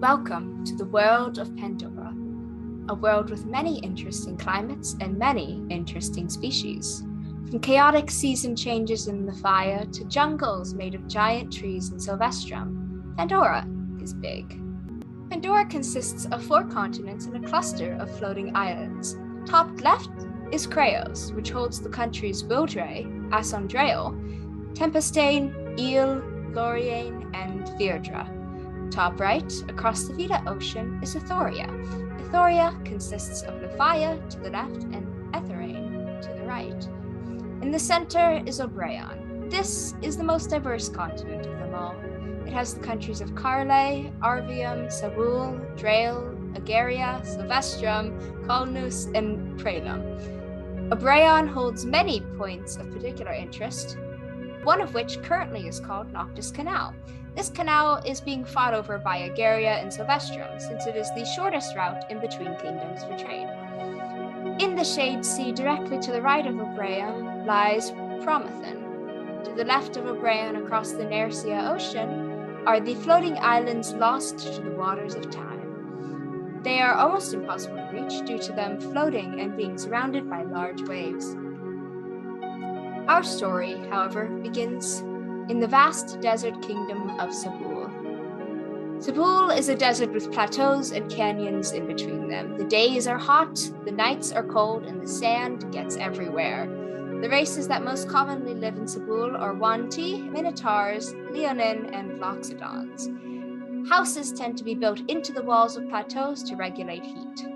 Welcome to the World of Pandora, a world with many interesting climates and many interesting species. From chaotic season changes in the fire to jungles made of giant trees in Sylvestrum, Pandora is big. Pandora consists of 4 continents and a cluster of floating islands. Top left is Creos, which holds the countries Wildre, Asondrael, Tempestane, Eel, Lorien, and Deirdre. Top right, across the Vita Ocean, is Athoria. Athoria consists of Nephia to the left and Athorain to the right. In the center is Obreon. This is the most diverse continent of them all. It has the countries of Carle, Arvium, Sabul, Drael, Agaria, Sylvestrum, Colnus, and Prelum. Obreon holds many points of particular interest, one of which currently is called Noctis Canal. This canal is being fought over by Agaria and Sylvestrum, since it is the shortest route in between kingdoms for trade. In the Shade Sea, directly to the right of Obreon, lies Promethen. To the left of Obreon, across the Nersea Ocean, are the floating islands lost to the waters of time. They are almost impossible to reach due to them floating and being surrounded by large waves. Our story, however, begins in the vast desert kingdom of Sabul. Sabul is a desert with plateaus and canyons in between them. The days are hot, the nights are cold, and the sand gets everywhere. The races that most commonly live in Sabul are Wanti, Minotaurs, Leonin, and Loxodons. Houses tend to be built into the walls of plateaus to regulate heat.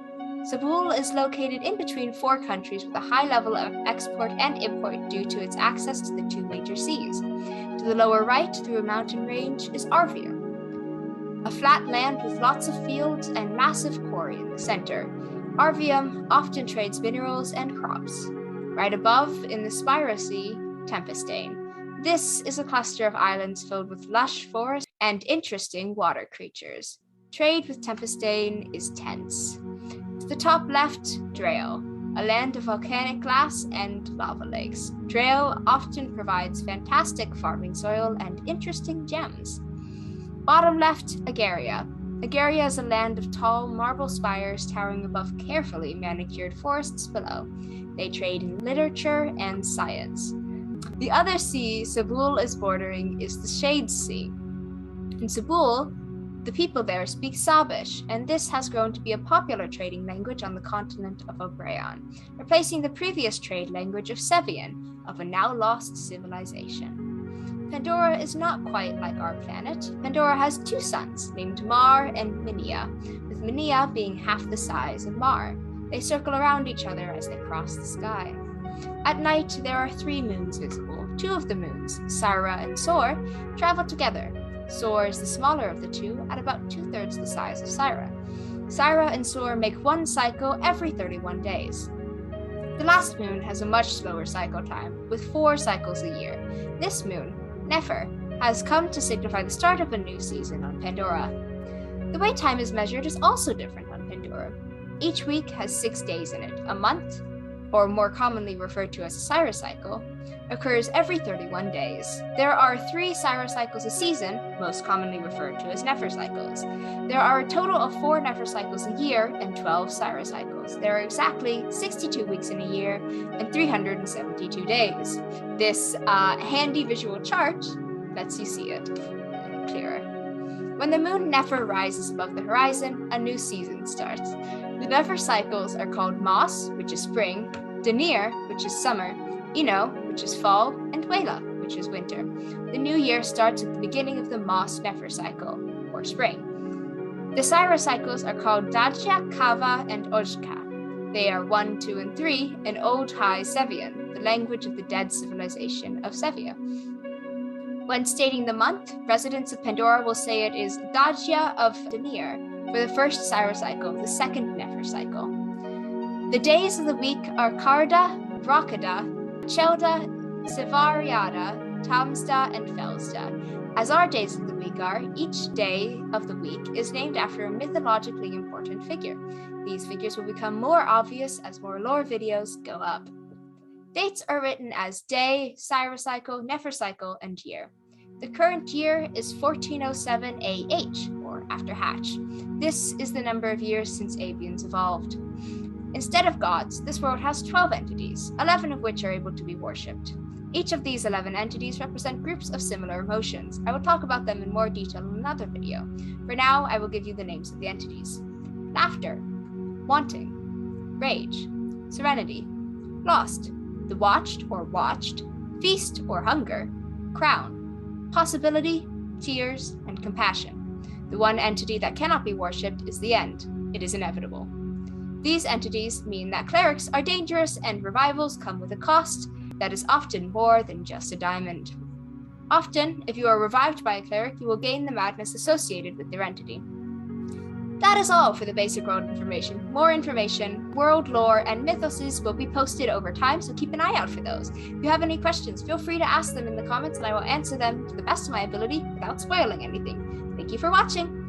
Sabul is located in between 4 countries with a high level of export and import due to its access to the 2 major seas. To the lower right, through a mountain range, is Arvium, a flat land with lots of fields and massive quarry in the center. Arvium often trades minerals and crops. Right above, in the Spira Sea, Tempestane. This is a cluster of islands filled with lush forests and interesting water creatures. Trade with Tempestane is tense. To the top left, Drael, a land of volcanic glass and lava lakes. Drael often provides fantastic farming soil and interesting gems. Bottom left, Agaria. Agaria is a land of tall marble spires towering above carefully manicured forests below. They trade in literature and science. The other sea Sabul is bordering is the Shade Sea. In Sabul, the people there speak Sabish, and this has grown to be a popular trading language on the continent of Obreon, replacing the previous trade language of Sevian, of a now lost civilization. Pandora is not quite like our planet. Pandora has 2 suns, named Mar and Minia, with Minia being half the size of Mar. They circle around each other as they cross the sky. At night, there are 3 moons visible. 2 of the moons, Syra and Sor, travel together. Sor is the smaller of the 2, at about 2/3 the size of Syra. Syra and Sor make 1 cycle every 31 days. The last moon has a much slower cycle time, with 4 cycles a year. This moon, Nefer, has come to signify the start of a new season on Pandora. The way time is measured is also different on Pandora. Each week has 6 days in it. A month, or more commonly referred to as a Syra cycle, occurs every 31 days. There are 3 Syra cycles a season, most commonly referred to as Nefer cycles. There are a total of 4 Nefer cycles a year and 12 Syra cycles. There are exactly 62 weeks in a year and 372 days. This handy visual chart lets you see it clearer. When the moon Nefer rises above the horizon, a new season starts. The Nefer cycles are called Mas, which is spring, Denir, which is summer, Ino, which is fall, and Wela, which is winter. The new year starts at the beginning of the Mas Nefer cycle, or spring. The Syra cycles are called Dajja, Kava, and Ojka. They are 1, 2, and 3 in Old High Sevian, the language of the dead civilization of Sevia. When stating the month, residents of Pandora will say it is Dajja of Denir for the first Syra cycle, the second Nefer cycle. The days of the week are Karda, Rakada, Chelda, Sivariada, Tamsda, and Felsda. As our days of the week are, each day of the week is named after a mythologically important figure. These figures will become more obvious as more lore videos go up. Dates are written as day, Syra cycle, Nefer cycle, and year. The current year is 1407 AH, or more after hatch. This is the number of years since avians evolved. Instead of gods, this world has 12 entities, 11 of which are able to be worshipped. Each of these 11 entities represent groups of similar emotions. I will talk about them in more detail in another video. For now, I will give you the names of the entities. Laughter, wanting, rage, serenity, lost, the watched or watched, feast or hunger, crown, possibility, tears, and compassion. The one entity that cannot be worshipped is the end. It is inevitable. These entities mean that clerics are dangerous and revivals come with a cost that is often more than just a diamond. Often, if you are revived by a cleric, you will gain the madness associated with their entity. That is all for the basic world information. More information, world lore, and mythoses will be posted over time, so keep an eye out for those. If you have any questions, feel free to ask them in the comments and I will answer them to the best of my ability without spoiling anything. Thank you for watching!